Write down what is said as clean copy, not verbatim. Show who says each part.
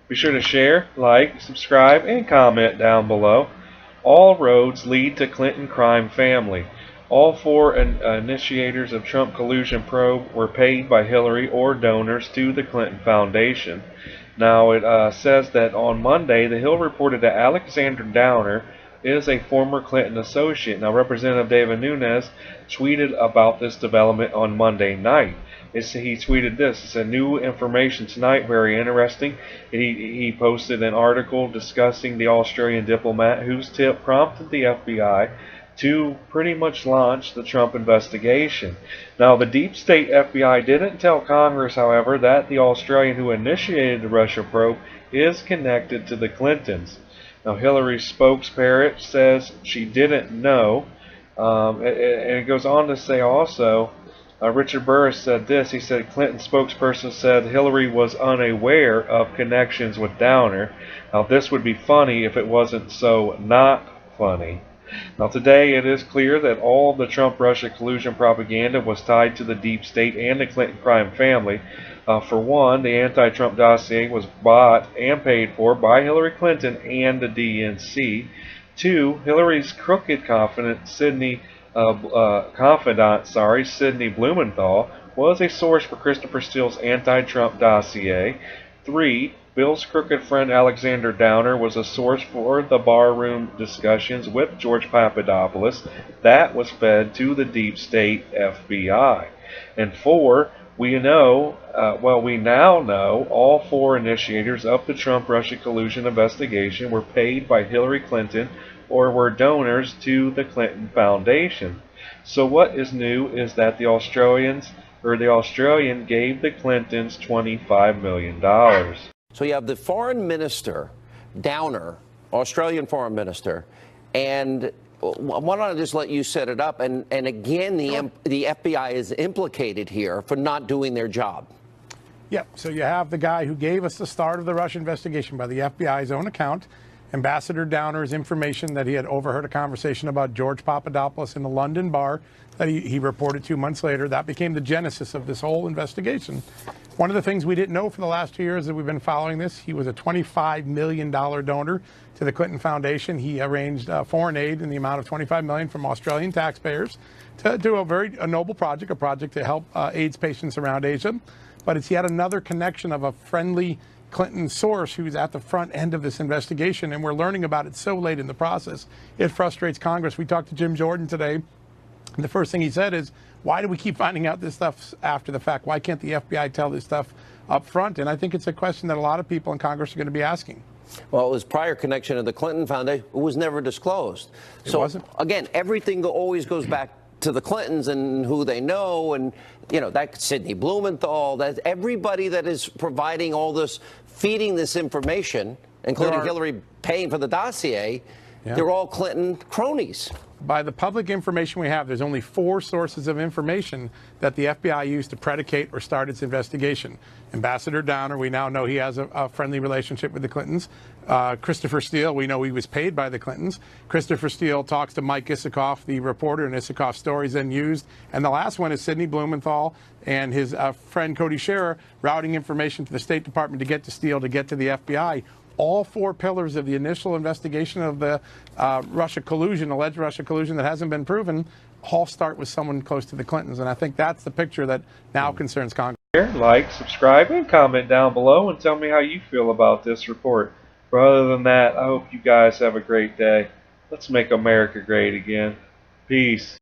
Speaker 1: Be sure to share, like, subscribe, and comment down below. All roads lead to Clinton crime family. All four initiators of Trump collusion probe were paid by Hillary or donors to the Clinton Foundation. Now it says that on Monday, the Hill reported that Alexander Downer is a former Clinton associate. Now Representative Devin Nunes tweeted about this development on Monday night. He tweeted this. It said, "New information tonight, very interesting." He posted an article discussing the Australian diplomat whose tip prompted the FBI to pretty much launch the Trump investigation. Now, the deep state FBI didn't tell Congress, however, that the Australian who initiated the Russia probe is connected to the Clintons. Now, Hillary's spokesperson says she didn't know, and it goes on to say also, Richard Burris said this. He said Clinton spokesperson said Hillary was unaware of connections with Downer. Now, this would be funny if it wasn't so not funny. Now, today it is clear that all of the Trump-Russia collusion propaganda was tied to the deep state and the Clinton crime family. For one, the anti-Trump dossier was bought and paid for by Hillary Clinton and the DNC. Two, Hillary's crooked confidant Sidney Blumenthal was a source for Christopher Steele's anti-Trump dossier. Three, Bill's crooked friend Alexander Downer was a source for the barroom discussions with George Papadopoulos that was fed to the deep state FBI. And four, we now know all four initiators of the Trump-Russia collusion investigation were paid by Hillary Clinton or were donors to the Clinton Foundation. So what is new is that the Australian gave the Clintons $25 million.
Speaker 2: So you have the foreign minister, Downer, Australian foreign minister, and why don't I just let you set it up? And again, the FBI is implicated here for not doing their job.
Speaker 3: Yeah, so you have the guy who gave us the start of the Russia investigation by the FBI's own account, Ambassador Downer's information that he had overheard a conversation about George Papadopoulos in the London bar that he reported 2 months later. That became the genesis of this whole investigation. One of the things we didn't know for the last 2 years that we've been following this, he was a $25 million donor to the Clinton Foundation. He arranged foreign aid in the amount of $25 million from Australian taxpayers to do a noble project, a project to help AIDS patients around Asia. But it's yet another connection of a friendly Clinton source who's at the front end of this investigation, and we're learning about it so late in the process. It frustrates Congress. We talked to Jim Jordan today, and the first thing he said is, why do we keep finding out this stuff after the fact? Why can't the FBI tell this stuff up front? And I think it's a question that a lot of people in Congress are going to be asking.
Speaker 2: Well, his prior connection to the Clinton Foundation was never disclosed.
Speaker 3: It wasn't.
Speaker 2: Again, everything always goes back to the Clintons and who they know, and that Sidney Blumenthal, that everybody that is providing all this, feeding this information, including Hillary paying for the dossier, they're all Clinton cronies.
Speaker 3: By the public information we have, there's only 4 sources of information that the FBI used to predicate or start its investigation. Ambassador Downer, we now know he has a friendly relationship with the Clintons. Christopher Steele, we know he was paid by the Clintons. Christopher Steele talks to Mike Isikoff, the reporter, and Isikoff's stories then used. And the last one is Sidney Blumenthal and his friend Cody Scherer routing information to the State Department to get to Steele, to get to the FBI. All 4 pillars of the initial investigation of the Russia collusion, alleged Russia collusion that hasn't been proven, all start with someone close to the Clintons. And I think that's the picture that now concerns Congress.
Speaker 1: Like, subscribe, and comment down below and tell me how you feel about this report. But other than that, I hope you guys have a great day. Let's make America great again. Peace.